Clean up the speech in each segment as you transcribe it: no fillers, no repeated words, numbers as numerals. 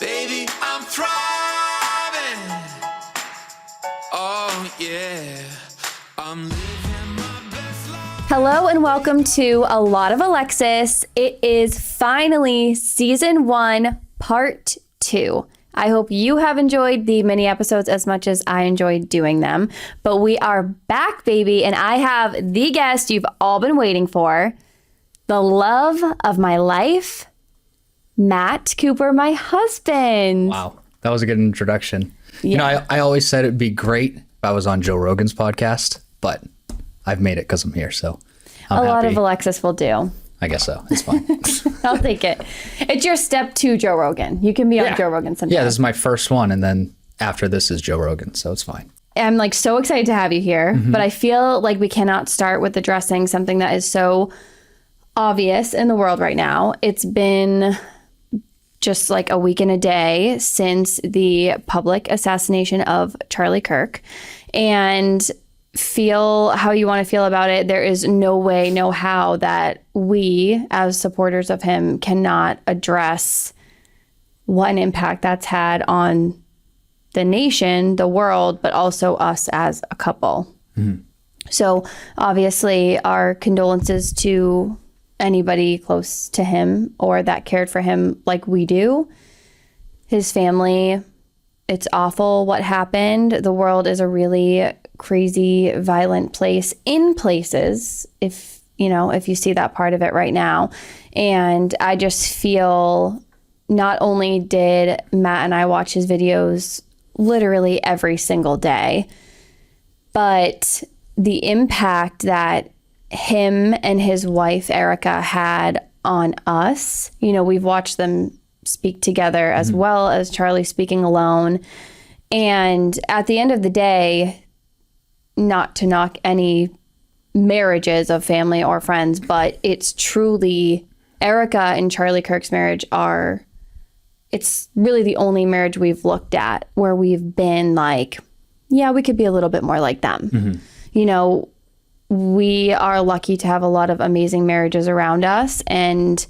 Baby, I'm thriving. Oh, yeah. I'm living my best life. Hello and welcome to A Lot of Alexis. It is finally season 1, part 2. I hope you have enjoyed the mini episodes as much as I enjoyed doing them. But we are back, baby, and I have the guest you've all been waiting for, the love of my life, Matt Cooper, my husband. Wow, that was a good introduction. Yeah. You know, I always said it'd be great if I was on Joe Rogan's podcast, but I've made it because I'm here, so I'm happy. Lot of Alexis will do. I guess so. It's fine. I'll take it. It's your step to Joe Rogan. You can be on Joe Rogan sometime. Yeah, this is my first one, and then after this is Joe Rogan, so it's fine. I'm like so excited to have you here, but I feel like we cannot start with addressing something that is so obvious in the world right now. It's been just like a week and a day since the public assassination of Charlie Kirk, and feel how you want to feel about it. There is no way, no how that we as supporters of him cannot address what an impact that's had on the nation, the world, but also us as a couple. So obviously our condolences to anybody close to him or that cared for him like we do. His family, it's awful what happened. The world is a really crazy, violent place in places, if you see that part of it right now. And I just feel not only did Matt and I watch his videos literally every single day, but the impact that him and his wife, Erica, had on us. You know, we've watched them speak together as well as Charlie speaking alone. And at the end of the day, not to knock any marriages of family or friends, but it's truly Erica and Charlie Kirk's marriage it's really the only marriage we've looked at where we've been like, yeah, we could be a little bit more like them. You know, we are lucky to have a lot of amazing marriages around us, and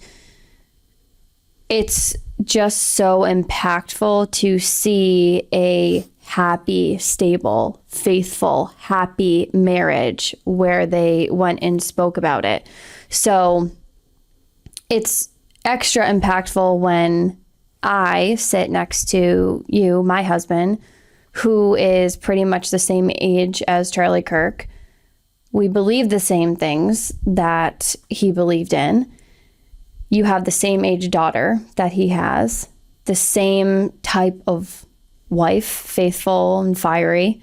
it's just so impactful to see a happy, stable, faithful, happy marriage where they went and spoke about it. So it's extra impactful when I sit next to you, my husband, who is pretty much the same age as Charlie Kirk. We believe the same things that he believed in. You have the same age daughter that he has, the same type of wife, faithful and fiery.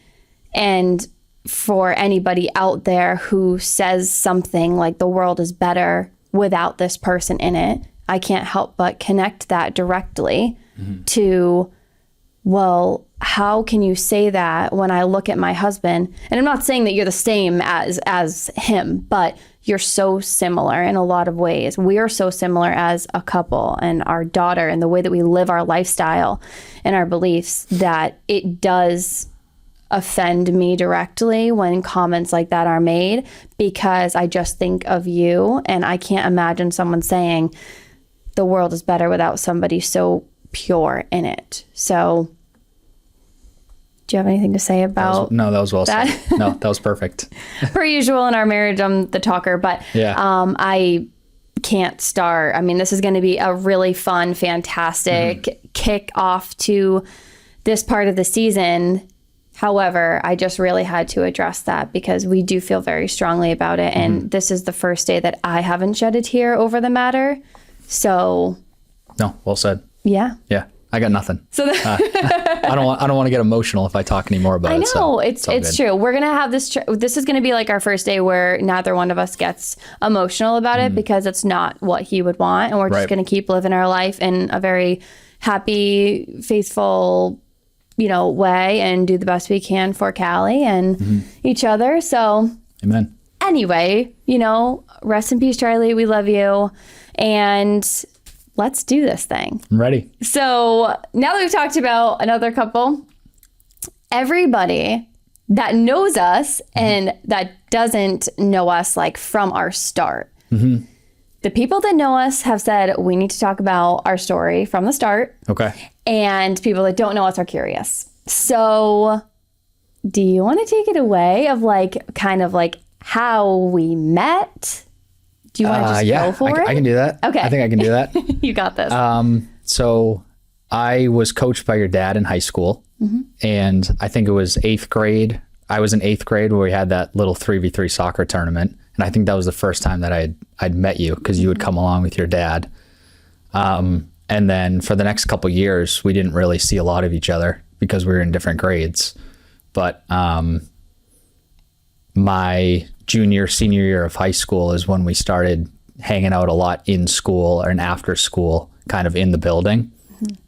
And for anybody out there who says something like the world is better without this person in it, I can't help but connect that directly to, well, how can you say that when I look at my husband? And I'm not saying that you're the same as him, but you're so similar in a lot of ways. We are so similar as a couple, and our daughter, and the way that we live our lifestyle and our beliefs, that it does offend me directly when comments like that are made, because I just think of you, and I can't imagine someone saying the world is better without somebody so pure in it. So do you have anything to say about that was well that? said. No, that was perfect. Per usual in our marriage, I'm the talker, but I can't start. I mean, this is going to be a really fun, fantastic kick off to this part of the season. However, I just really had to address that because we do feel very strongly about it. And this is the first day that I haven't shed a tear over the matter. So. No, well said. Yeah. Yeah. I got nothing. So I don't want to get emotional if I talk anymore about it. I know, so it's true. We're gonna have this. This is gonna be like our first day where neither one of us gets emotional about it because it's not what he would want, and we're just gonna keep living our life in a very happy, faithful, way, and do the best we can for Callie and each other. So, amen. Anyway, rest in peace, Charlie. We love you, and let's do this thing. I'm ready. So now that we've talked about another couple, everybody that knows us and that doesn't know us like from our start, the people that know us have said we need to talk about our story from the start. Okay. and people that don't know us are curious. So do you want to take it away of like, kind of like how we met? Do you want to just go for it? I can do that. Okay. I think I can do that. You got this. So I was coached by your dad in high school, and I think it was 8th grade. I was in 8th grade where we had that little 3v3 soccer tournament, and I think that was the first time that I'd met you, because you would come along with your dad. And then for the next couple years, we didn't really see a lot of each other because we were in different grades. But my senior year of high school is when we started hanging out a lot in school and after school, kind of in the building.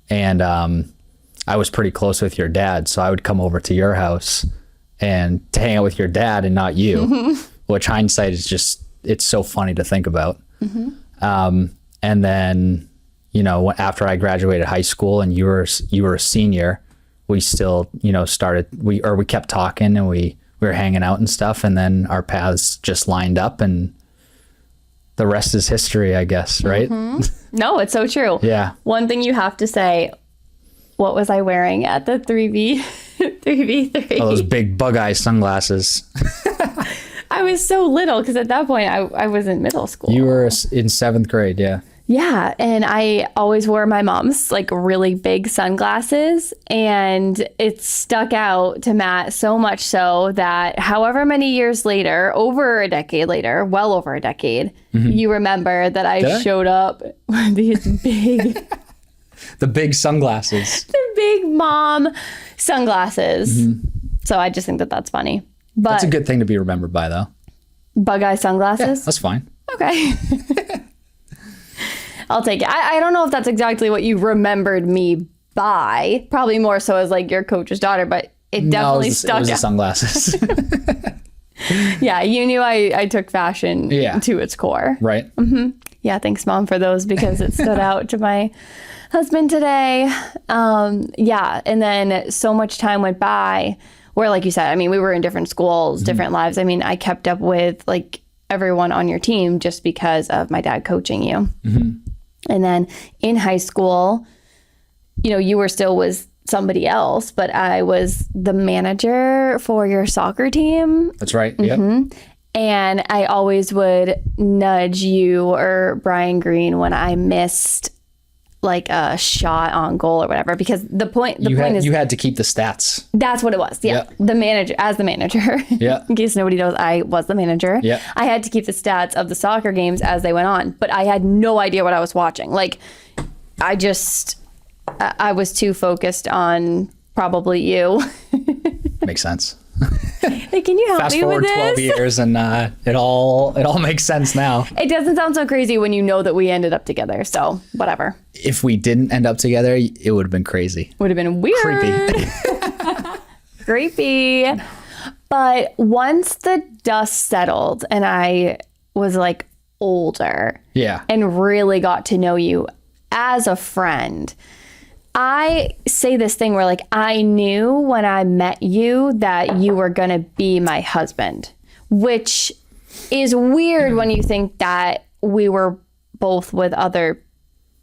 And I was pretty close with your dad, so I would come over to your house and to hang out with your dad and not you, which hindsight is just, it's so funny to think about. And then, you know, after I graduated high school and you were a senior, we still, you know, we kept talking, and we were hanging out and stuff, and then our paths just lined up, and the rest is history, I guess, right? No, it's so true. Yeah. One thing you have to say, what was I wearing at the 3v3? Oh, those big bug eye sunglasses. I was so little, because at that point I was in middle school. You were in 7th grade, yeah. Yeah, and I always wore my mom's like really big sunglasses, and it stuck out to Matt so much so that however many years later, over a decade later, well over a decade, you remember that I showed up with these big... The big sunglasses. The big mom sunglasses. So I just think that that's funny. But That's a good thing to be remembered by, though. Bug eye sunglasses? Yeah, that's fine. Okay. I'll take it. I don't know if that's exactly what you remembered me by. Probably more so as like your coach's daughter, but it definitely stuck it was out. the sunglasses. Yeah, you knew I took fashion to its core. Right. Yeah, thanks, Mom, for those, because it stood out to my husband today. Yeah, and then so much time went by where, like you said, I mean, we were in different schools, different lives. I mean, I kept up with like everyone on your team just because of my dad coaching you. And then in high school, you know, you were still with somebody else, but I was the manager for your soccer team. That's right. Yep. And I always would nudge you or Brian Green when I missed like a shot on goal or whatever, because the point is you had to keep the stats. That's what it was. Yeah. Yep. The manager. Yeah. In case nobody knows, I was the manager. Yeah. I had to keep the stats of the soccer games as they went on, but I had no idea what I was watching. Like, I was too focused on probably you. Makes sense. Like, can you help Fast me forward with this? 12 years and it all makes sense now. It doesn't sound so crazy when you know that we ended up together. So whatever. If we didn't end up together, it would have been crazy. Would have been weird. Creepy. Creepy. But once the dust settled and I was like older Yeah. and really got to know you as a friend, I say this thing where like I knew when I met you that you were going to be my husband, which is weird when you think that we were both with other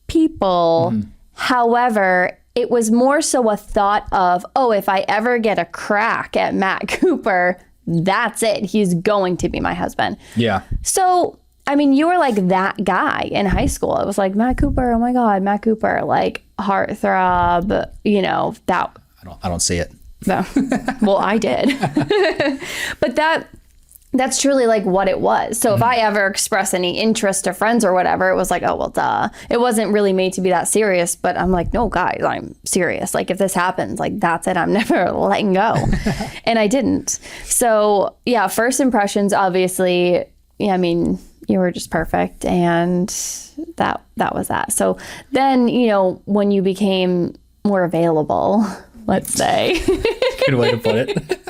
people. However, it was more so a thought of, oh, if I ever get a crack at Matt Cooper, that's it. He's going to be my husband. Yeah. So, I mean, you were like that guy in high school. It was like, Matt Cooper, oh my God, Matt Cooper, like heartthrob, you know, that. I don't see it. No. Well, I did. But that's truly like what it was. So if I ever express any interest to friends or whatever, it was like, oh, well, duh. It wasn't really made to be that serious, but I'm like, no, guys, I'm serious. Like if this happens, like that's it. I'm never letting go. And I didn't. So yeah, first impressions, obviously, yeah, I mean, you were just perfect. And that was that. So then, you know, when you became more available, let's say. Good way to put it.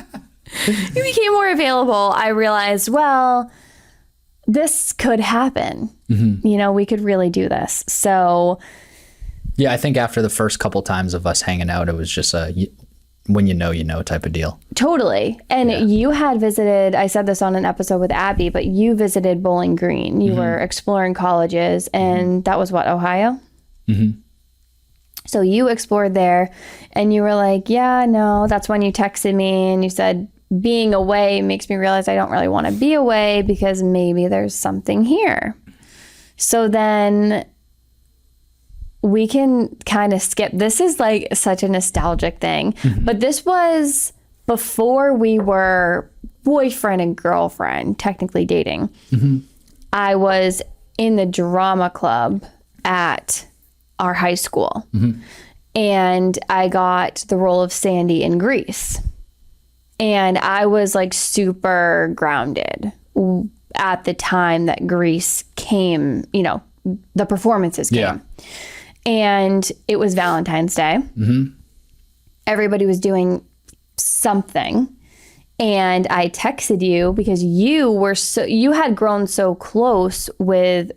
You became more available, I realized, well, this could happen. You know, we could really do this. So Yeah, I think after the first couple times of us hanging out, it was just when you know type of deal. totally. And you had visited, I said this on an episode with Abby, but you visited Bowling Green. You were exploring colleges, and that was what, Ohio? So So you explored there and you were like, yeah, no, that's when you texted me and you said, being away makes me realize I don't really want to be away because maybe there's something here. So then we can kind of skip. This is like such a nostalgic thing, but this was before we were boyfriend and girlfriend, technically dating. I was in the drama club at our high school, and I got the role of Sandy in Grease. And I was like super grounded at the time that Grease came, you know, the performances came. Yeah. And it was Valentine's Day. Everybody was doing something. And I texted you because you had grown so close with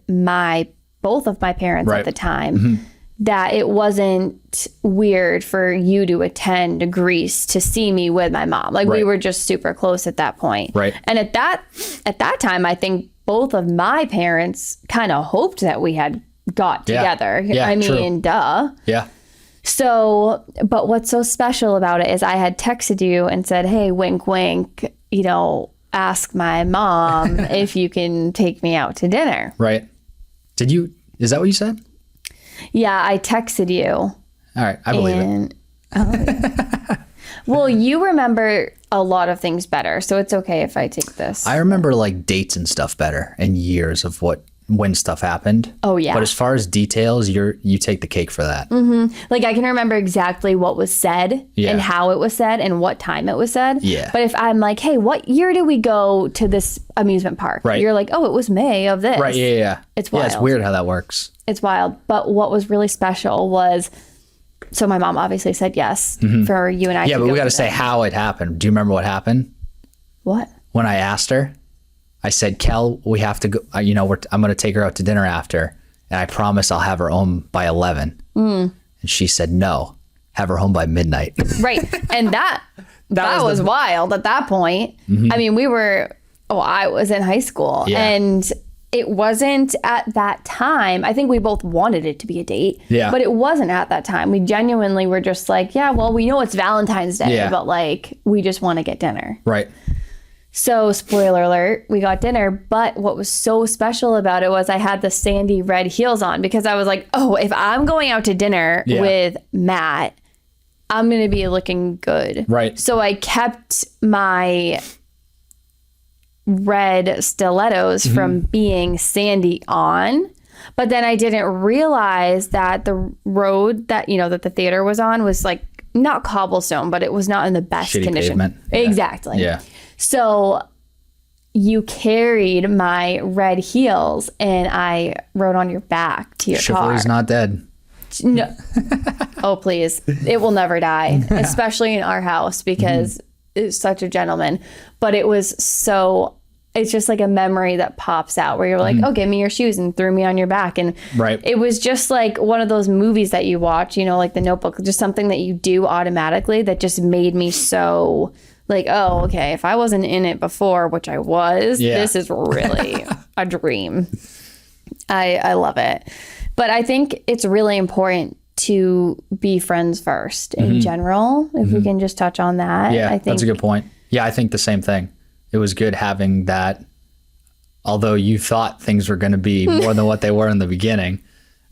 both of my parents at the time that it wasn't weird for you to attend Greece to see me with my mom. Like we were just super close at that point. Right. And at that time, I think both of my parents kind of hoped that we had got together. Yeah, I mean, duh. Yeah. So, but what's so special about it is I had texted you and said, hey, wink, wink, you know, ask my mom if you can take me out to dinner. Right. Is that what you said? Yeah, I texted you. All right. I believe it. Yeah. Well, you remember a lot of things better, so it's okay if I take this. I remember like dates and stuff better and years of when stuff happened. Oh, yeah. But as far as details, you take the cake for that. Like I can remember exactly what was said and how it was said and what time it was said. Yeah. But if I'm like, hey, what year did we go to this amusement park? Right. You're like, oh, it was May of this. Right. Yeah. It's wild. Yeah, it's weird how that works. It's wild. But what was really special was, so my mom obviously said yes for you and I. Yeah, but we got to say how it happened. Do you remember what happened? What? When I asked her, I said, Kel, we have to go, I'm going to take her out to dinner after. And I promise I'll have her home by 11. And she said, no, have her home by midnight. Right. And that was wild at that point. I mean, I was in high school and it wasn't at that time. I think we both wanted it to be a date, but it wasn't at that time. We genuinely were just like, yeah, well, we know it's Valentine's Day, but like, we just want to get dinner. Right. So spoiler alert, we got dinner. But what was so special about it was I had the Sandy red heels on because I was like, oh, if I'm going out to dinner with Matt, I'm going to be looking good. Right. So I kept my red stilettos from being Sandy on. But then I didn't realize that the road that, that the theater was on was like not cobblestone, but it was not in the best shitty condition. Pavement. Exactly. Yeah. So you carried my red heels and I rode on your back to your car. Chivalry's not dead. No. Oh, please. It will never die, especially in our house because it's such a gentleman. But it's just like a memory that pops out where you're like, oh, give me your shoes, and threw me on your back. And it was just like one of those movies that you watch, like The Notebook, just something that you do automatically that just made me so like, oh, okay, if I wasn't in it before, which I was, this is really a dream. I love it. But I think it's really important to be friends first in general, if we can just touch on that. Yeah, I think that's a good point. Yeah, I think the same thing. It was good having that, although you thought things were going to be more than what they were in the beginning,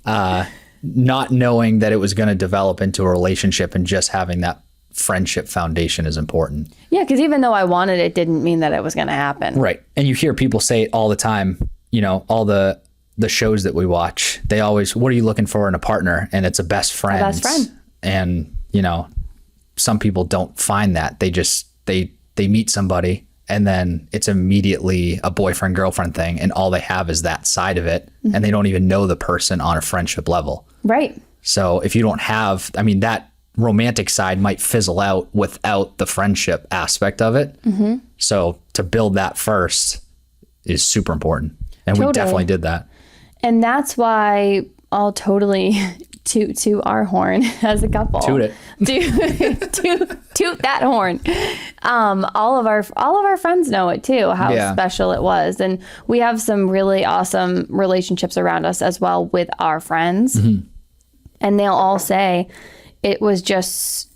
not knowing that it was going to develop into a relationship and just having that friendship foundation is important. Yeah, because even though I wanted it, didn't mean that it was going to happen. Right. And you hear people say it all the time, all the shows that we watch, they always, what are you looking for in a partner? And it's a best friend. A best friend. And, some people don't find that. They just, they meet somebody and then it's immediately a boyfriend girlfriend thing. And all they have is that side of it. And they don't even know the person on a friendship level. Right. So if you don't have, that romantic side might fizzle out without the friendship aspect of it. So to build that first is super important. And we definitely did that. And that's why I'll totally toot our horn as a couple. Toot it. Toot that horn. All of our friends know it too, how special it was. And we have some really awesome relationships around us as well with our friends. And they'll all say it was just,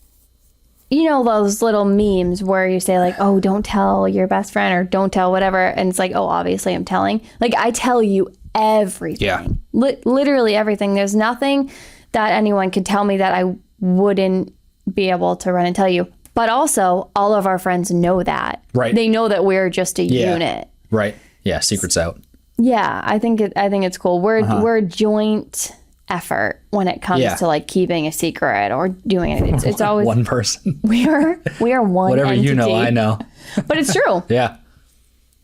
those little memes where you say like, oh, don't tell your best friend or don't tell whatever. And it's like, oh, obviously I'm telling. Like, I tell you everything. Yeah. Literally everything. There's nothing that anyone could tell me that I wouldn't be able to run and tell you. But also, all of our friends know that. Right. They know that we're just a unit. Right. Yeah. Secret's out. Yeah, I think it's cool. We're a joint effort when it comes to like keeping a secret or doing it. It's always one person. We are one. Whatever entity. you know, I know. But it's true. Yeah.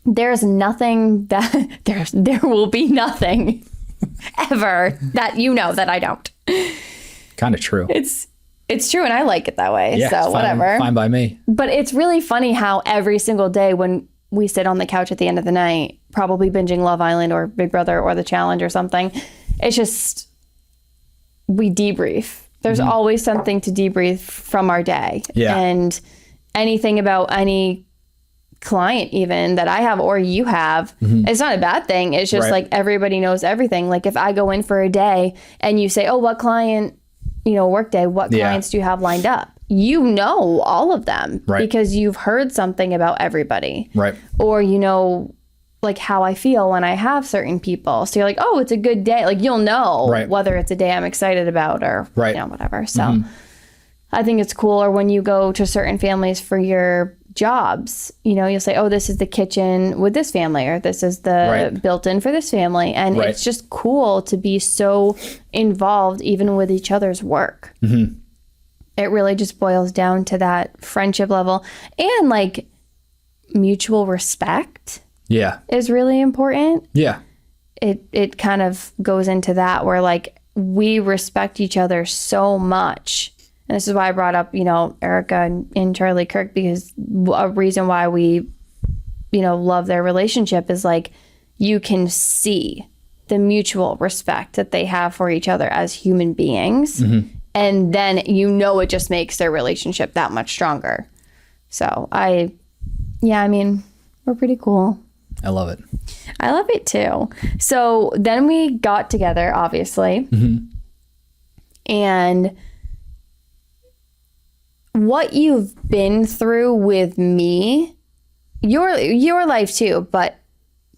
There's nothing that there will be nothing ever that that I don't. Kind of true. It's true, and I like it that way. Yeah, so whatever. Fine by me. But it's really funny how every single day when we sit on the couch at the end of the night, probably binging Love Island or Big Brother or The Challenge or something, it's just we debrief. There's always something to debrief from our day. Yeah. And anything about any client even that I have or you have, it's not a bad thing. It's just like everybody knows everything. Like if I go in for a day and you say, oh, what client, work day, what clients do you have lined up? You know all of them because you've heard something about everybody. Right. Or like how I feel when I have certain people. So you're like, oh, it's a good day. Like you'll know whether it's a day I'm excited about or whatever. So I think it's cool. Or when you go to certain families for your jobs, you'll say, oh, this is the kitchen with this family, or this is the built-in for this family. And it's just cool to be so involved even with each other's work. It really just boils down to that friendship level and like mutual respect. Yeah. Is really important. Yeah. It kind of goes into that where like we respect each other so much. And this is why I brought up, Erica and Charlie Kirk, because a reason why we, love their relationship is like you can see the mutual respect that they have for each other as human beings. And then, it just makes their relationship that much stronger. So we're pretty cool. I love it. I love it too. So then we got together, obviously. And what you've been through with me, your life too, but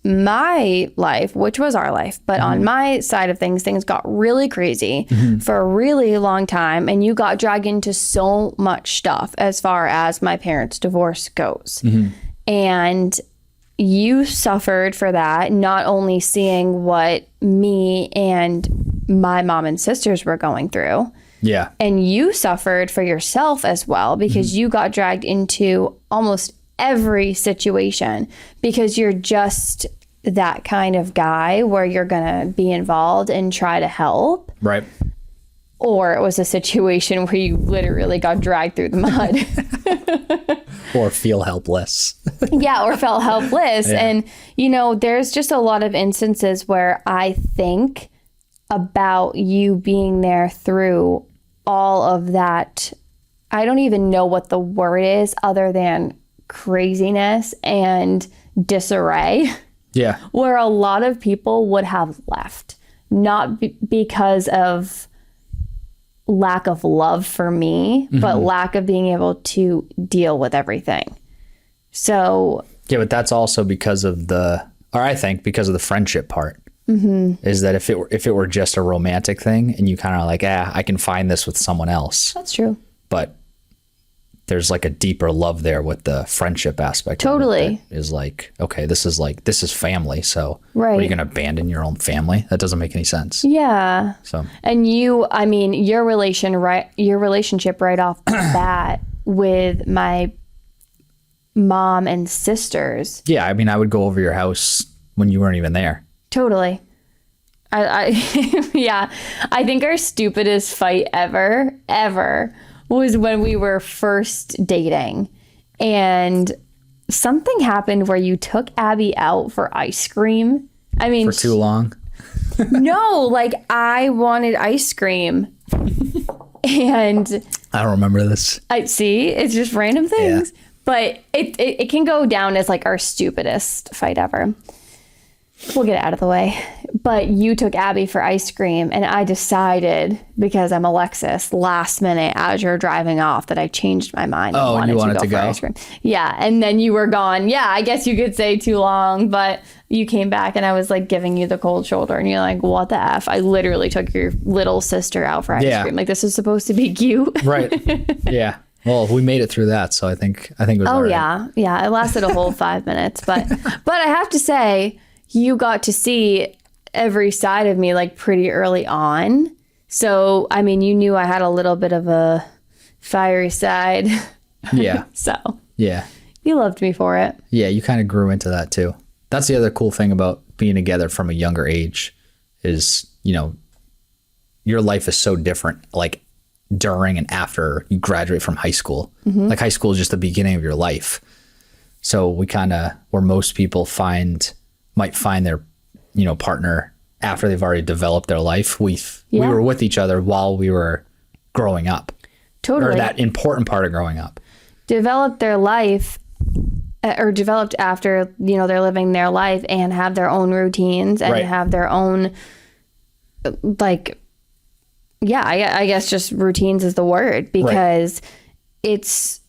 my life, which was our life, but on my side of things got really crazy for a really long time. And you got dragged into so much stuff as far as my parents' divorce goes. And you suffered for that, not only seeing what me and my mom and sisters were going through. Yeah. And you suffered for yourself as well, because you got dragged into almost every situation because you're just that kind of guy where you're going to be involved and try to help. Right. Or it was a situation where you literally got dragged through the mud. Or feel helpless. Yeah, or felt helpless. Yeah. And, there's just a lot of instances where I think about you being there through all of that. I don't even know what the word is other than craziness and disarray. Yeah. Where a lot of people would have left, not because of lack of love for me, but lack of being able to deal with everything. So yeah, but that's also because of I think because of the friendship part. Is that if it were just a romantic thing and you kind of like, I can find this with someone else. That's true. But there's like a deeper love there with the friendship aspect. Totally. Is like, okay, this is family. So are you going to abandon your own family? That doesn't make any sense. Yeah. So, and your relationship right off the bat with my mom and sisters. Yeah. I would go over your house when you weren't even there. Totally. Yeah. I think our stupidest fight ever was when we were first dating, and something happened where you took Abby out for ice cream. For too long? No, like I wanted ice cream. And I don't remember this. It's just random things. Yeah. But it can go down as like our stupidest fight ever. We'll get it out of the way. But you took Abby for ice cream, and I decided, because I'm Alexis, last minute as you're driving off, that I changed my mind and wanted to go for ice cream. Yeah, and then you were gone. Yeah, I guess you could say too long, but you came back and I was like giving you the cold shoulder, and you're like, what the F? I literally took your little sister out for ice cream. Like, this is supposed to be cute. Right. Yeah. Well, we made it through that, so I think it was all right. Yeah. It lasted a whole 5 minutes, but I have to say, you got to see every side of me like pretty early on. So, I mean, you knew I had a little bit of a fiery side. Yeah. So, yeah. You loved me for it. Yeah, you kind of grew into that too. That's the other cool thing about being together from a younger age is, you know, your life is so different, like during and after you graduate from high school. Mm-hmm. Like high school is just the beginning of your life. So we kind of, where most people might find their, you know, partner after they've already developed their life. We were with each other while we were growing up. Totally. Or that important part of growing up. Developed their life, or developed after, you know, they're living their life and have their own routines and have their own, like, yeah, I guess just routines is the word, because it's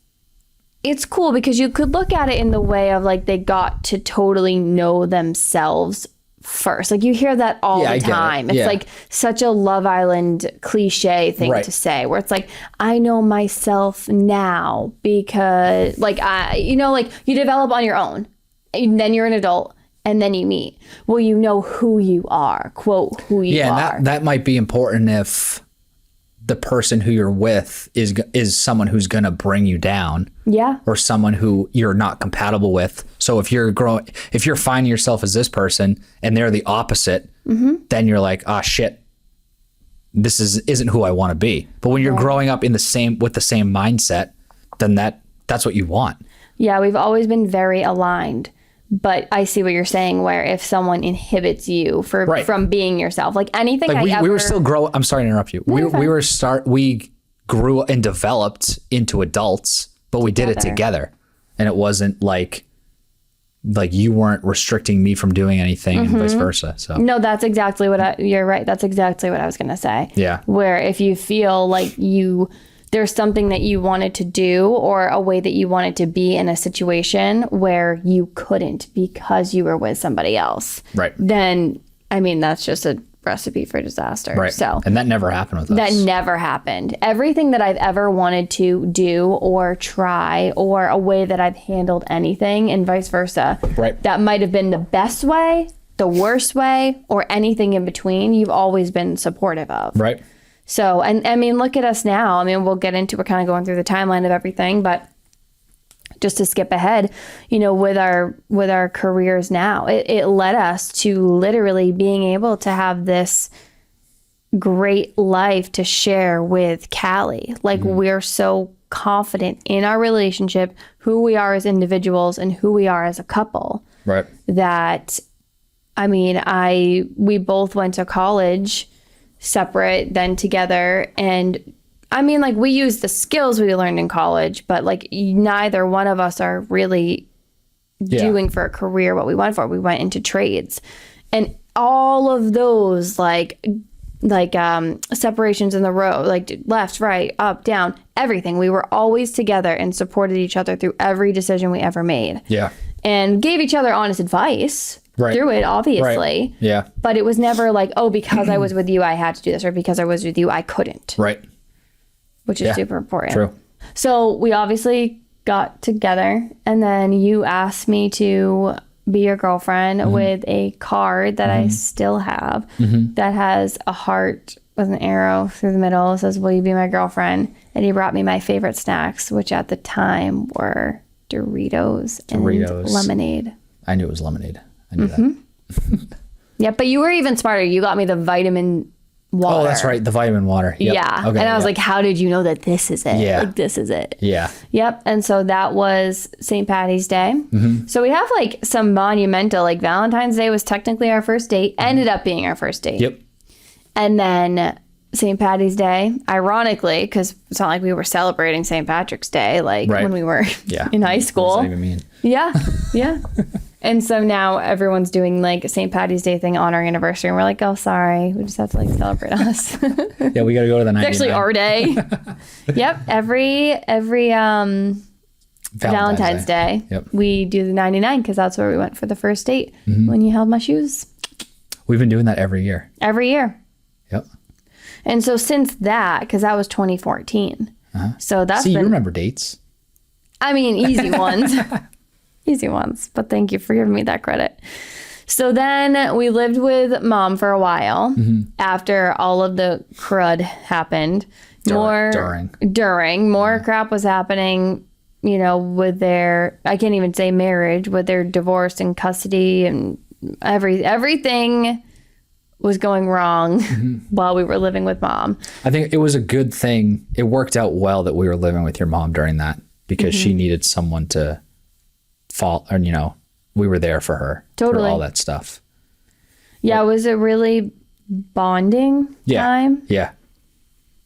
cool, because you could look at it in the way of like they got to totally know themselves first. Like you hear that all the time. It's like such a Love Island cliche thing to say, where it's like, I know myself now because like like you develop on your own, and then you're an adult, and then you meet. Well, you know who you are, quote, who you are. Yeah, and that might be important if the person who you're with is someone who's going to bring you down. Yeah. Or someone who you're not compatible with. So if you're finding yourself as this person and they're the opposite, then you're like, ah, shit, this isn't who I want to be. But when you're growing up with the same mindset, then that's what you want. Yeah, we've always been very aligned. But I see what you're saying, where if someone inhibits you from being yourself, like anything, like we were still growing. I'm sorry to interrupt you. No, we grew and developed into adults, but we did it together, and it wasn't like you weren't restricting me from doing anything and vice versa. So no, that's exactly you're right. That's exactly what I was going to say. Yeah. Where if you feel like there's something that you wanted to do or a way that you wanted to be in a situation where you couldn't because you were with somebody else. Right. Then, I mean, that's just a recipe for disaster. Right. So, and that never happened with us. That never happened. Everything that I've ever wanted to do or try, or a way that I've handled anything and vice versa. Right. That might have been the best way, the worst way, or anything in between, you've always been supportive of. Right. So, and I mean, look at us now. I mean, we're kind of going through the timeline of everything, but just to skip ahead, you know, with our careers now, it led us to literally being able to have this great life to share with Callie. Like we're so confident in our relationship, who we are as individuals and who we are as a couple. Right. That, I mean, we both went to college separate, then together, and I mean, like, we use the skills we learned in college, but like neither one of us are really doing for a career what we went for. We went into trades, and all of those like separations in the road, like left, right, up, down, everything. We were always together and supported each other through every decision we ever made. Yeah. And gave each other honest advice. Through it, obviously. Right. Yeah. But it was never like, oh, because I was with you, I had to do this, or because I was with you, I couldn't. Right. Which is super important. True. So we obviously got together, and then you asked me to be your girlfriend with a card that I still have that has a heart with an arrow through the middle. It says, will you be my girlfriend? And you brought me my favorite snacks, which at the time were Doritos. And lemonade. I knew it was lemonade. I knew that. Yeah, but you were even smarter. You got me the vitamin water. Oh, that's right. The vitamin water. Yep. Yeah. Okay, and I was like, how did you know that this is it? Yeah. Like, this is it. Yeah. Yep. And so that was St. Patty's Day. So we have like some monumental, like Valentine's Day was technically our first date, ended up being our first date. Yep. And then St. Patty's Day, ironically, because it's not like we were celebrating St. Patrick's Day, like when we were in high school. What does that even mean? Yeah. Yeah. And so now everyone's doing like St. Patty's Day thing on our anniversary. And we're like, oh, sorry. We just have to like celebrate us. Yeah, we got to go to the 99. It's actually our day. Yep. Every Valentine's Day. Yep. We do the 99 because that's where we went for the first date when you held my shoes. We've been doing that every year. Every year. Yep. And so since that, because that was 2014. So that's See, you remember dates. I mean, easy ones. Easy ones. But thank you for giving me that credit. So then we lived with Mom for a while after all of the crud happened. During. More crap was happening, you know, with their, I can't even say marriage, with their divorce and custody and everything was going wrong while we were living with Mom. I think it was a good thing. It worked out well that we were living with your mom during that because she needed someone to fall, and you know, we were there for her. Totally. For all that stuff. Yeah, it was a really bonding time. Yeah.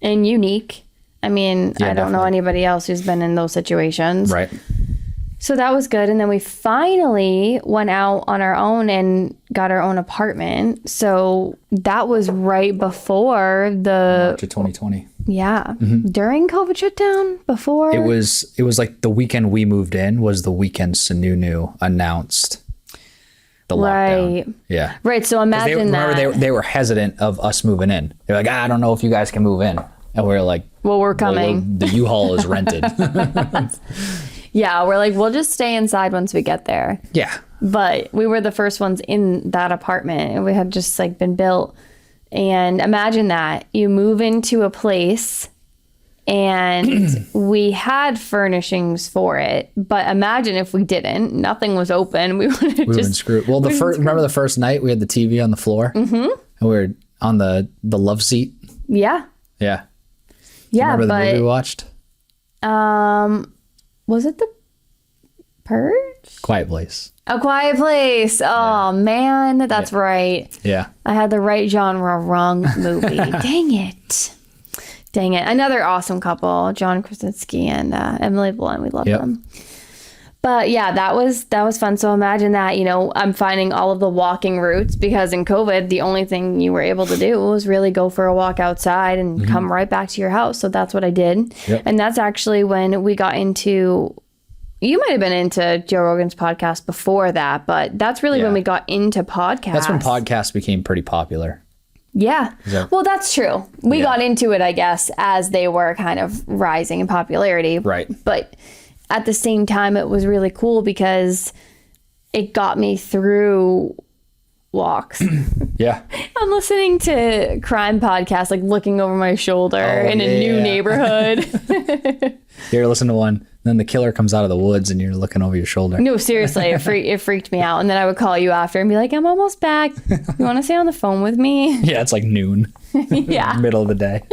And unique. I mean, Yeah, I don't know definitely. anybody else who's been in those situations. Right. So that was good. And then we finally went out on our own and got our own apartment. So that was right before March of 2020. during COVID shutdown, before. It was like the weekend we moved in was the weekend Sununu announced the lockdown. Right. Yeah. Right. So imagine They were hesitant of us moving in. They're like, I don't know if you guys can move in. And we were like, well, we're coming. The U-Haul is rented. Yeah. We're like, we'll just stay inside once we get there. Yeah. But we were the first ones in that apartment, and we had just like been built. And imagine that you move into a place and we had furnishings for it, but imagine if we didn't, nothing was open. We would have We were screwed. Well, remember the first night we had the TV on the floor and we were on the love seat. Yeah. Yeah. Yeah. Remember the but movie we watched? was it The Purge? Quiet Place. A Quiet Place. Oh man, that's right. Yeah. I had the right genre, wrong movie. Dang it. Another awesome couple, John Krasinski and Emily Blunt. We love them. But yeah, that was fun. So imagine that, you know, I'm finding all of the walking routes because in COVID, the only thing you were able to do was really go for a walk outside and come right back to your house. So that's what I did. Yep. And that's actually when we got into, you might have been into Joe Rogan's podcast before that, but that's really when we got into podcasts. That's when podcasts became pretty popular. Yeah. Well, that's true. We got into it, I guess, as they were kind of rising in popularity. Right. But at the same time, it was really cool because it got me through walks. Yeah. I'm listening to crime podcasts, like looking over my shoulder in a new neighborhood. You're listening to one, then the killer comes out of the woods and you're looking over your shoulder. No, seriously, it freaked me out. And then I would call you after and be like, I'm almost back. You want to stay on the phone with me? Yeah, it's like noon. Yeah. Middle of the day.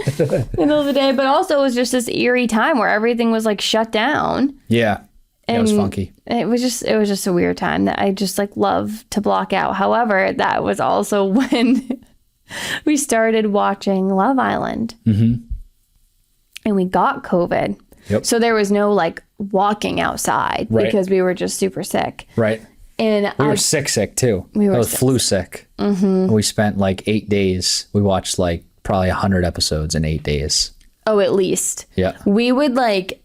Middle of the day. But also it was just this eerie time where everything was like shut down. Yeah. It was funky. It was just a weird time that I just like love to block out. However, that was also when we started watching Love Island. And we got COVID. Yep. So there was no like walking outside because we were just super sick. Right. And we were sick too. We were I was flu sick. We spent like 8 days. We watched like probably 100 episodes in 8 days. Oh, at least. Yeah. We would like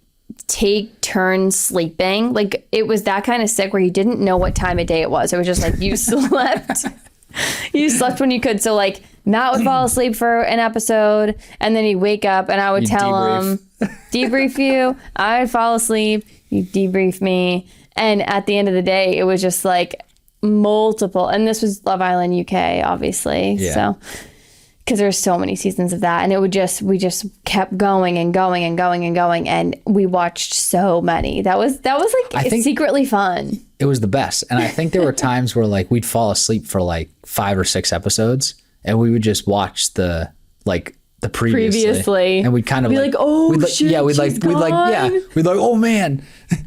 take turns sleeping. Like it was that kind of sick where you didn't know what time of day it was. It was just like you slept. You slept when you could. So like Matt would fall asleep for an episode and then he'd wake up and I would tell him, debrief you. I would fall asleep. You'd debrief me. And at the end of the day, it was just like multiple. And this was Love Island UK, obviously. Yeah. So because there's so many seasons of that. And it would we just kept going and going and going and going. And we watched so many. That was like secretly fun. It was the best. And I think there were times where like we'd fall asleep for like 5 or 6 episodes and we would just watch the previously. And we'd kind of be like, oh we'd shit, we'd like, oh man.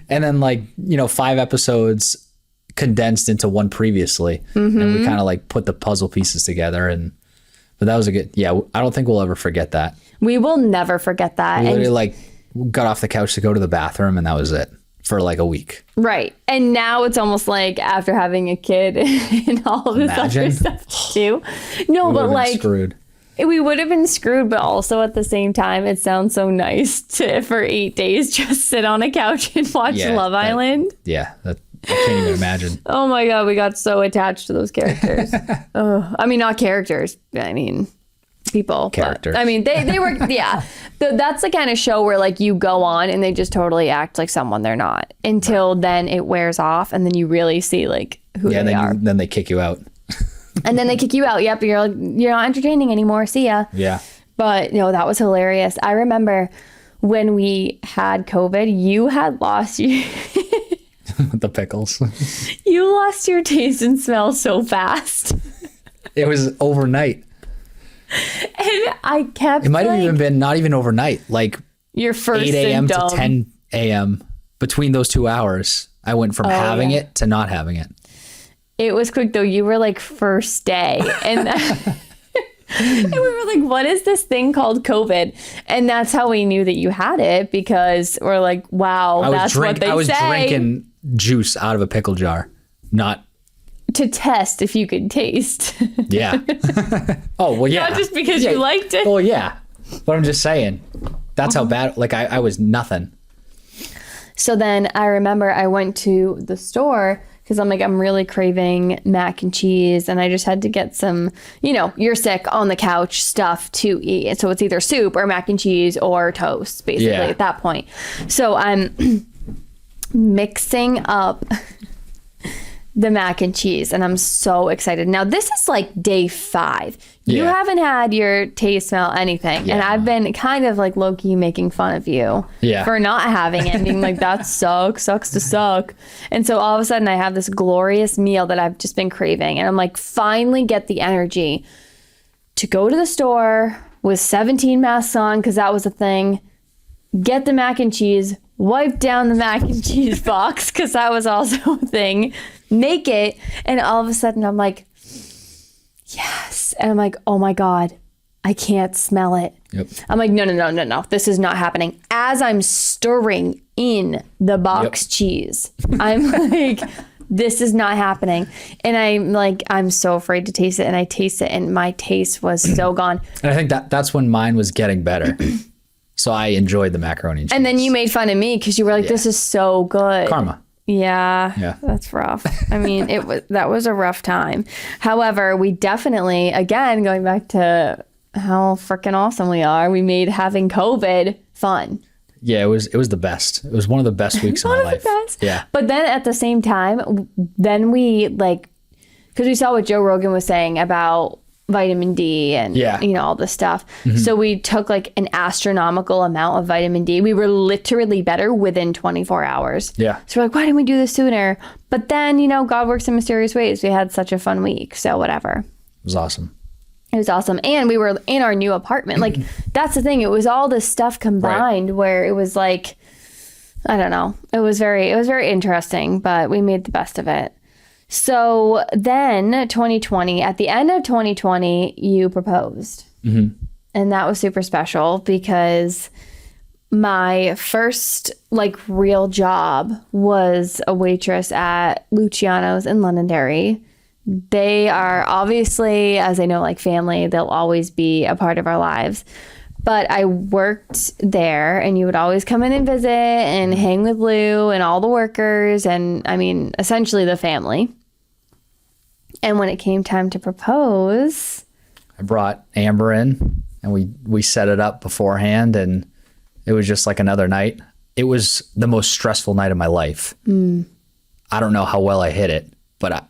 And then like, 5 episodes condensed into one previously. And we kind of like put the puzzle pieces together but that was a good, I don't think we'll ever forget that. We will never forget that. We literally like got off the couch to go to the bathroom and that was it. for like a week. Right. And now it's almost like after having a kid and all of this other stuff too. No, but like screwed. We would have been screwed, but also at the same time, it sounds so nice to for 8 days just sit on a couch and watch Love Island. Yeah, I can't even imagine. Oh my God, we got so attached to those characters. I mean, not characters. I mean, people. Characters. But, I mean, they were, yeah. That's the kind of show where like you go on and they just totally act like someone they're not until then it wears off and then you really see like who they are. Then they kick you out. And then they kick you out. Yep, you're like, you're not entertaining anymore. See ya. Yeah. But no, that was hilarious. I remember when we had COVID, you had lost The pickles. You lost your taste and smell so fast. It was overnight. And I kept. It might have even been not even overnight. Like your first 8 a.m. symptom. to 10 a.m. Between those 2 hours, I went from having it to not having it. It was quick though. You were like first day. And, and we were like, what is this thing called COVID? And that's how we knew that you had it because we're like, wow, that's what they say. I was drinking juice out of a pickle jar, not to test if you could taste. Yeah. Oh, well, yeah. Not just because you liked it. Well, yeah. But I'm just saying, that's how bad, like I was nothing. So then I remember I went to the store because I'm like, I'm really craving mac and cheese. And I just had to get some, you know, you're sick on the couch stuff to eat. So it's either soup or mac and cheese or toast, basically, at that point. So I'm mixing up the mac and cheese and I'm so excited. Now this is like day 5. You haven't had your taste, smell, anything. And I've been kind of like low-key making fun of you for not having it and being like, that sucks to suck. And so all of a sudden I have this glorious meal that I've just been craving. And I'm like, finally get the energy to go to the store with 17 masks on, because that was a thing. Get the mac and cheese, wipe down the mac and cheese box, because that was also a thing. Make it, and all of a sudden I'm like, yes. And I'm like, oh my God, I can't smell it. Yep. I'm like, no. This is not happening. As I'm stirring in the box cheese, I'm like, this is not happening. And I'm like, I'm so afraid to taste it. And I taste it and my taste was so gone. And I think that's when mine was getting better. So I enjoyed the macaroni and cheese. And then you made fun of me because you were like, this is so good. Karma. Yeah, that's rough. I mean, that was a rough time. However, we definitely, again, going back to how freaking awesome we are, we made having COVID fun. Yeah, it was the best. It was one of the best weeks of my life. Yeah. But then at the same time, then we like, because we saw what Joe Rogan was saying about vitamin D and you know all this stuff. So we took like an astronomical amount of vitamin D. We were literally better within 24 hours. Yeah. So we're like, why didn't we do this sooner? But then, you know, God works in mysterious ways. We had such a fun week. So whatever. It was awesome. It was awesome. And we were in our new apartment. Like that's the thing. It was all this stuff combined where it was like, I don't know. It was very interesting, but we made the best of it. So then 2020, at the end of 2020, you proposed. And that was super special because my first like real job was a waitress at Luciano's in Londonderry. They are obviously, as I know, like family, they'll always be a part of our lives. But I worked there and you would always come in and visit and hang with Lou and all the workers and I mean, essentially the family. And when it came time to propose, I brought Amber in and we set it up beforehand and it was just like another night. It was the most stressful night of my life. I don't know how well I hit it, but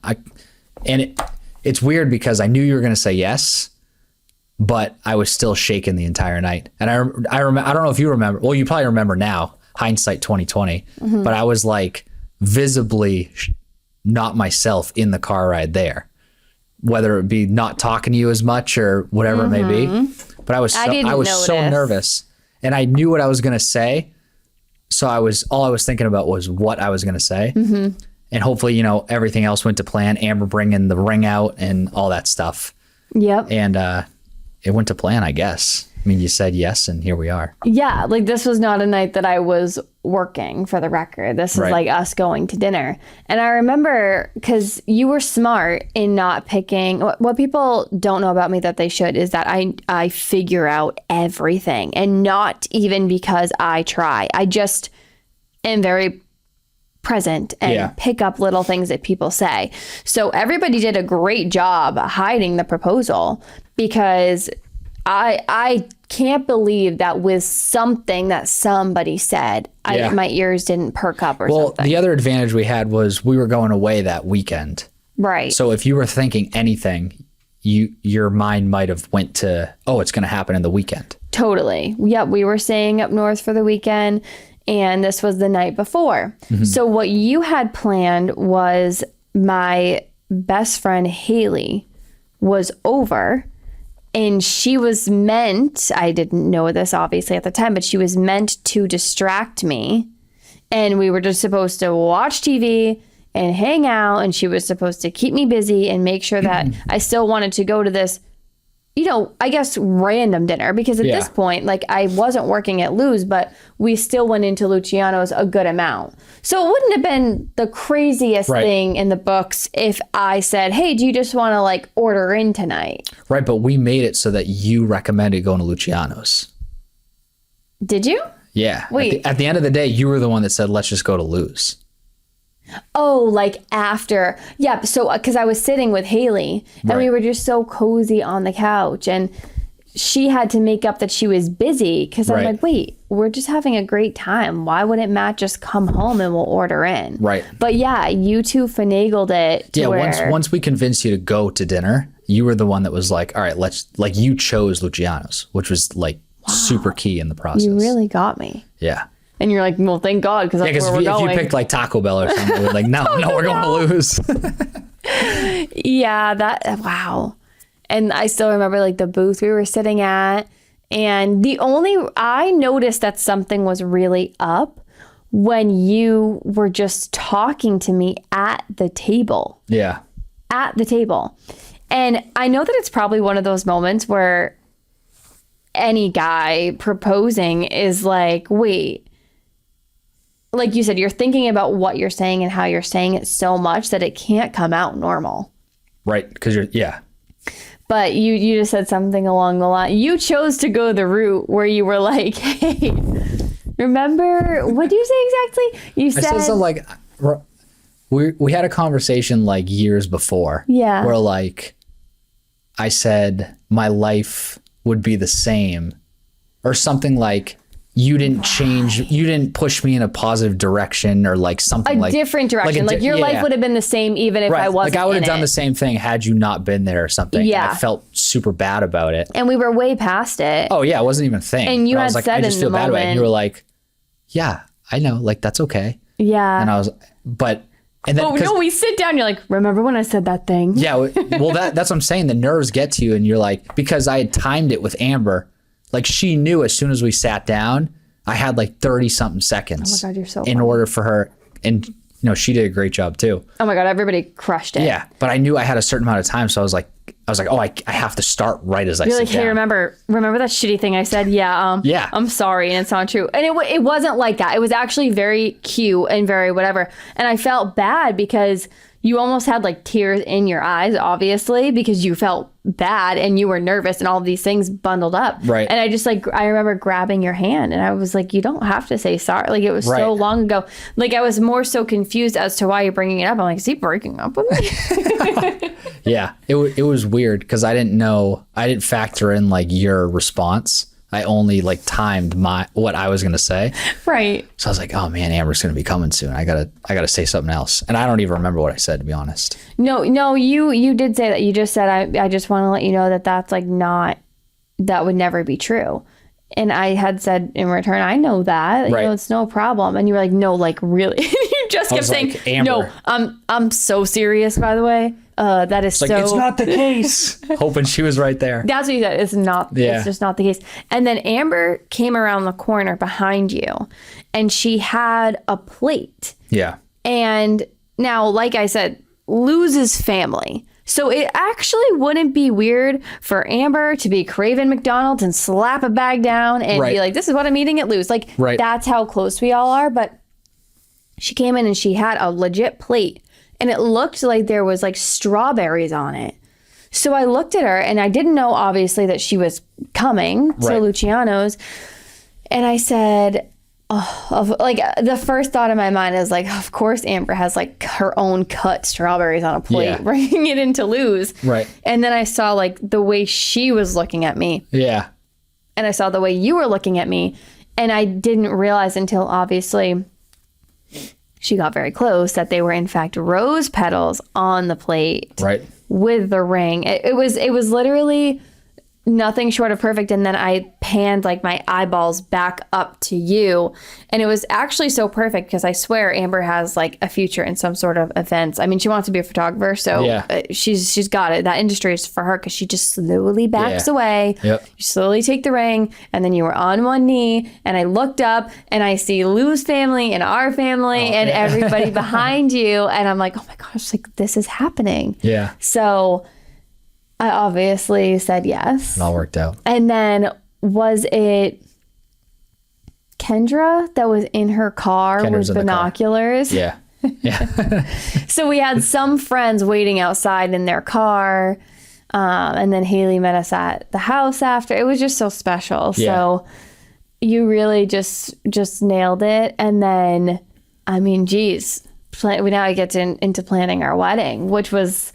it's weird because I knew you were going to say yes, but I was still shaking the entire night. And I remember, I don't know if you remember, well, you probably remember now, hindsight 2020, but I was like visibly not myself in the car ride there, whether it be not talking to you as much or whatever it may be. But I was so nervous and I knew what I was going to say. So all I was thinking about was what I was going to say. And hopefully, you know, everything else went to plan. Amber bringing the ring out and all that stuff. Yep. And it went to plan, I guess. I mean, you said yes, and here we are. Yeah, like this was not a night that I was working, for the record. This is Right. like us going to dinner. And I remember, because you were smart in not picking, what people don't know about me that they should is that I figure out everything, and not even because I try. I just am very present and pick up little things that people say. So everybody did a great job hiding the proposal, because I can't believe that with something that somebody said, my ears didn't perk up or something. The other advantage we had was we were going away that weekend. Right. So if you were thinking anything, your mind might have went to, oh, it's going to happen in the weekend. Totally. Yep. We were staying up north for the weekend, and this was the night before. Mm-hmm. So what you had planned was my best friend Haley was over. And she was meant, I didn't know this obviously at the time, but she was meant to distract me. And we were just supposed to watch TV and hang out. And she was supposed to keep me busy and make sure that I still wanted to go to this, I guess random dinner. Because at this point, like, I wasn't working at Lou's, but we still went into Luciano's a good amount. So it wouldn't have been the craziest thing in the books if I said, hey, do you just want to like order in tonight? Right, but we made it so that you recommended going to Luciano's. Did you? Yeah. Wait. At the end of the day, you were the one that said, let's just go to Lou's. Oh, like after. Yeah. So, because I was sitting with Haley and we were just so cozy on the couch, and she had to make up that she was busy, because I'm like, wait, we're just having a great time. Why wouldn't Matt just come home and we'll order in? Right. But yeah, you two finagled it to where... once we convinced you to go to dinner, you were the one that was like, all right, you chose Luciano's, which was like super key in the process. You really got me. Yeah. And you're like, well, thank God, because that's where we're going. If you picked like Taco Bell or something, we're like, no, we're going to Lou's. Yeah, wow. And I still remember like the booth we were sitting at. And I noticed that something was really up when you were just talking to me at the table. Yeah. At the table. And I know that it's probably one of those moments where any guy proposing is like, wait, like you said, you're thinking about what you're saying and how you're saying it so much that it can't come out normal. Right. Because But you just said something along the line. You chose to go the route where you were like, hey, remember, what did you say exactly? You said... I said so, like, we had a conversation like years before. Yeah. Where like, I said my life would be the same, or something like, you didn't change, you didn't push me in a positive direction, or like something like... A different direction. Like your life would have been the same even if I wasn't Like I would have done it. the same thing had you not been there or something. Yeah. And I felt super bad about it. And we were way past it. Oh yeah, it wasn't even a thing. And you But I had was like, said I just in feel the bad about it. And you moment- were like, yeah, I know, like that's okay. Yeah. And I was, and then... Oh no, we sit down, you're like, remember when I said that thing? Yeah, well, that's what I'm saying. The nerves get to you, and you're like, because I had timed it with Amber, like she knew as soon as we sat down, I had like 30 something seconds. Oh my God, you're so in funny. order for her, and she did a great job too. Oh my God, everybody crushed it. Yeah, but I knew I had a certain amount of time, so I was like, oh, I have to start right as I You're sit like, hey, down. remember that shitty thing I said? Yeah, Yeah. I'm sorry, and it's not true. And it wasn't like that. It was actually very cute and very whatever. And I felt bad because you almost had like tears in your eyes, obviously, because you felt bad and you were nervous and all of these things bundled up. Right. And I remember grabbing your hand and I was like, you don't have to say sorry. Like it was so long ago. Like I was more so confused as to why you're bringing it up. I'm like, is he breaking up with me? Yeah, it was weird because I didn't factor in like your response. I only like timed what I was gonna say. Right. So I was like, oh man, Amber's gonna be coming soon. I gotta say something else. And I don't even remember what I said, to be honest. No, you did say that. You just said, I just want to let you know that that's like that would never be true. And I had said in return, I know that, right. It's no problem. And you were like, no, like really? You just kept saying, like, Amber. no, I'm so serious, by the way. That is Like, so... it's not the case. Hoping she was right there. That's what you said. It's not, It's just not the case. And then Amber came around the corner behind you and she had a plate. Yeah. And now, like I said, Luz's family. So it actually wouldn't be weird for Amber to be craving McDonald's and slap a bag down and Right. be like, this is what I'm eating at Lou's. Like, Right. that's how close we all are. But she came in and she had a legit plate and it looked like there was like strawberries on it. So I looked at her and I didn't know obviously that she was coming to Right. Luciano's. And I said, the first thought in my mind is like, of course Amber has like her own cut strawberries on a plate, Yeah. bringing it into Lou's. Right. And then I saw like the way she was looking at me Yeah. and I saw the way you were looking at me. And I didn't realize until obviously she got very close that they were in fact rose petals on the plate Right. with the ring. It was literally nothing short of perfect. And then I panned like my eyeballs back up to you. And it was actually so perfect because I swear Amber has like a future in some sort of events. I mean, she wants to be a photographer. So Yeah. she's got it. That industry is for her because she just slowly backs Yeah. away. Yep. You slowly take the ring and then you were on one knee and I looked up and I see Lou's family and our family and everybody behind you. And I'm like, oh my gosh, like this is happening. Yeah. So I obviously said yes. It all worked out. And then was it Kendra that was in her car Kendra's with in the car. binoculars? Yeah. Yeah. So we had some friends waiting outside in their car. And then Haley met us at the house after. It was just so special. Yeah. So you really just nailed it. And then, I mean, geez, we now get into planning our wedding, which was...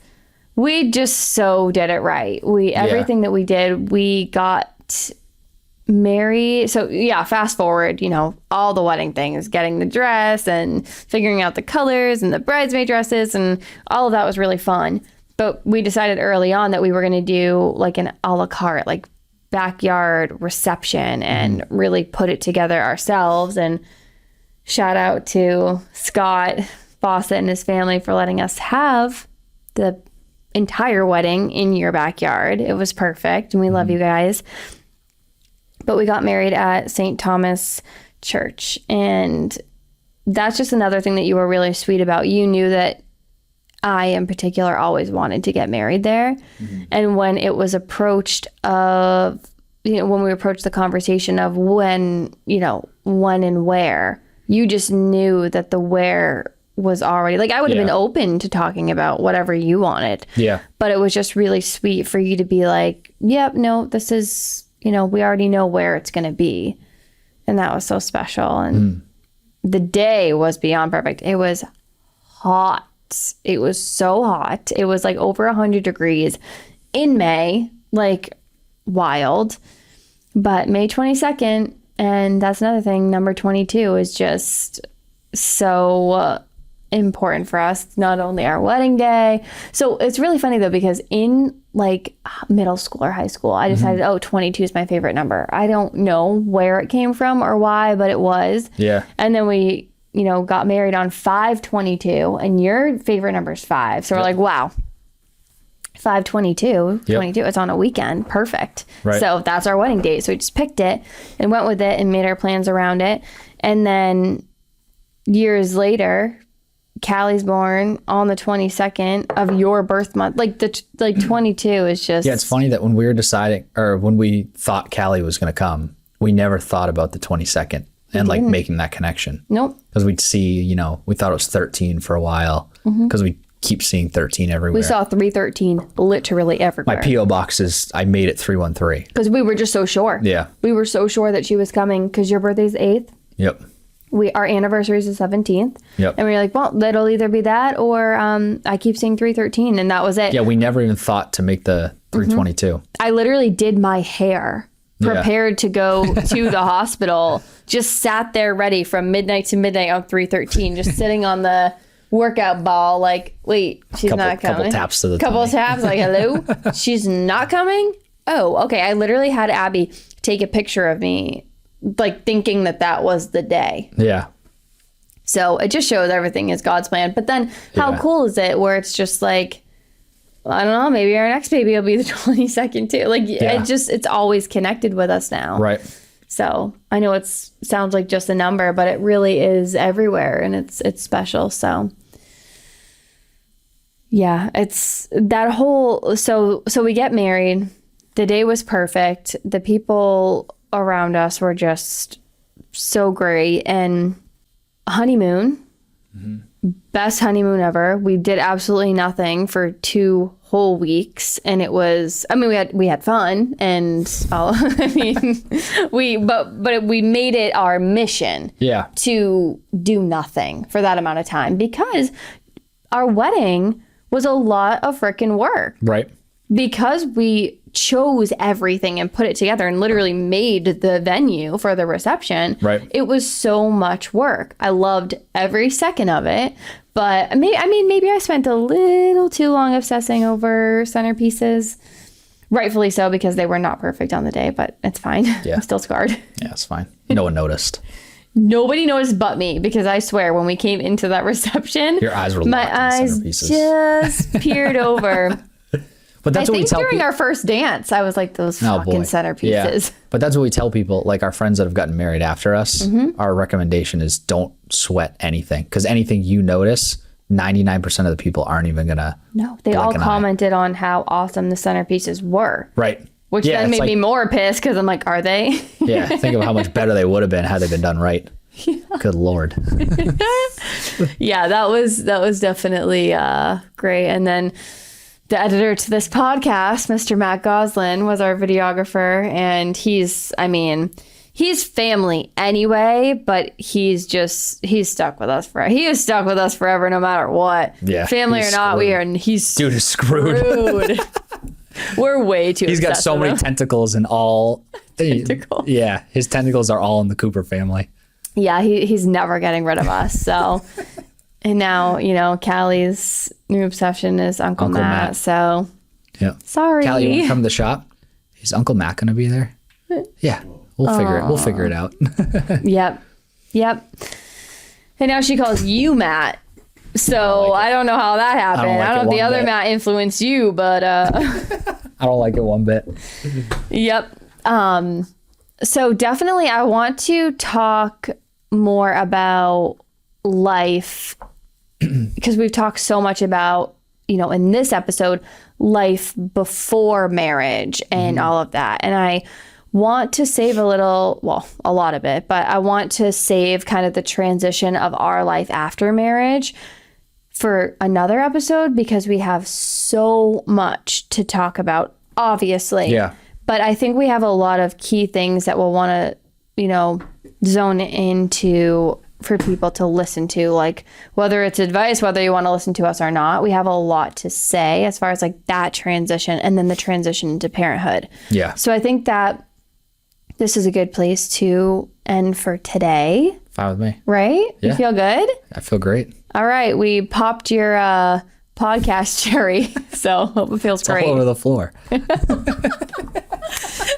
We just so did it right. Everything that we did, we got married. So yeah, fast forward, all the wedding things, getting the dress and figuring out the colors and the bridesmaid dresses and all of that was really fun. But we decided early on that we were going to do like an a la carte, like backyard reception and really put it together ourselves. And shout out to Scott Fawcett and his family for letting us have the entire wedding in your backyard. It was perfect and we love you guys. But we got married at St. Thomas Church and that's just another thing that you were really sweet about. You knew that I in particular always wanted to get married there. And when it was approached when we approached the conversation of when and where, you just knew that the where was already like I would have been open to talking about whatever you wanted. Yeah. But it was just really sweet for you to be like, yep, no, this is, we already know where it's going to be. And that was so special. And the day was beyond perfect. It was hot. It was so hot. It was like over 100 degrees in May, like wild. But May 22nd, and that's another thing, number 22 is just so important for us, not only our wedding day. So it's really funny though, because in like middle school or high school, I decided, 22 is my favorite number. I don't know where it came from or why, but it was. Yeah. And then we, got married on 5/22 and your favorite number is 5. So we're like, wow, 5/22, 22, it's on a weekend. Perfect. Right. So that's our wedding date. So we just picked it and went with it and made our plans around it. And then years later, Callie's born on the 22nd of your birth month. Like 22 is just... Yeah, it's funny that when we were deciding, or when we thought Callie was going to come, we never thought about the 22nd and like making that connection. Nope. Because we'd see, we thought it was 13 for a while because we keep seeing 13 everywhere. We saw 313 literally everywhere. My P.O. box is, I made it 313. Because we were just so sure. Yeah. We were so sure that she was coming because your birthday's the 8th. Yep. Our anniversary is the 17th. Yep. And we were like, well, it'll either be that or I keep seeing 313 and that was it. Yeah, we never even thought to make the 322. I literally did my hair, prepared to go to the hospital, just sat there ready from midnight to midnight on 313, just sitting on the workout ball like, wait, she's not coming. Couple taps to the Couple tummy. taps like, hello? She's not coming? Oh, okay. I literally had Abby take a picture of me like thinking that was the day. Yeah. So it just shows everything is God's plan. But then how cool is it where it's just like, I don't know, maybe our next baby will be the 22nd too. Like it's always connected with us now. Right. So I know sounds like just a number, but it really is everywhere and it's special. So Yeah, it's that whole, so we get married. The day was perfect. The people around us were just so great. And honeymoon, best honeymoon ever. We did absolutely nothing for 2 whole weeks, and it was, I mean, we had fun, and I mean, we made it our mission to do nothing for that amount of time, because our wedding was a lot of freaking work. Right. Because we chose everything and put it together and literally made the venue for the reception. Right. It was so much work. I loved every second of it. But maybe I spent a little too long obsessing over centerpieces. Rightfully so, because they were not perfect on the day, but it's fine. Yeah. I'm still scarred. Yeah, it's fine. No one noticed. Nobody noticed but me, because I swear when we came into that reception, Your eyes were my locked in eyes centerpieces. just peered over. But that's I what we think tell during people. our first dance, I was like, those fucking centerpieces. Yeah. But that's what we tell people, like our friends that have gotten married after us. Our recommendation is don't sweat anything, because anything you notice, 99% of the people aren't even gonna. No, they all commented on how awesome the centerpieces were. Right. Which then made me more pissed, because I'm like, are they? Yeah. Think of how much better they would have been had they been done right. Good Lord. Yeah, that was definitely great. And then the editor to this podcast, Mr. Matt Goslin, was our videographer, and he's family anyway, but he's stuck with us forever. He is stuck with us forever, no matter what. Yeah, family or not, he's dude is screwed. We're way too. He's got so many tentacles in all. Tentacles. Yeah, his tentacles are all in the Cooper family. Yeah, he's never getting rid of us. So, and now, Callie's new obsession is Uncle Matt. So, yeah. Sorry. Callie, you want to come to the shop? Is Uncle Matt going to be there? Yeah, we'll figure it out. Yep. And now she calls you Matt. So I don't know how that happened. I don't know if the other Matt influenced you, but I don't like it one bit. Yep. So definitely I want to talk more about life, because we've talked so much about, in this episode, life before marriage and all of that. And I want to save a lot of it, but I want to save kind of the transition of our life after marriage for another episode, because we have so much to talk about, obviously. Yeah. But I think we have a lot of key things that we'll want to, zone into for people to listen to, like whether it's advice, whether you want to listen to us or not. We have a lot to say as far as like that transition, and then the transition into parenthood. Yeah. So I think that this is a good place to end for today. Fine with me. Right? Yeah. You feel good? I feel great. All right. We popped your podcast cherry. So hope it feels great. All over the floor.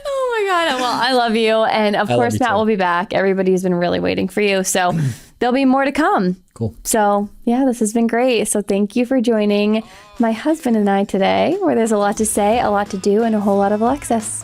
Oh my God. Well, I love you. And of course, Matt will be back. Everybody's been really waiting for you. So there'll be more to come. Cool. So yeah, this has been great. So thank you for joining my husband and I today, where there's a lot to say, a lot to do, and a whole lot of Alexis.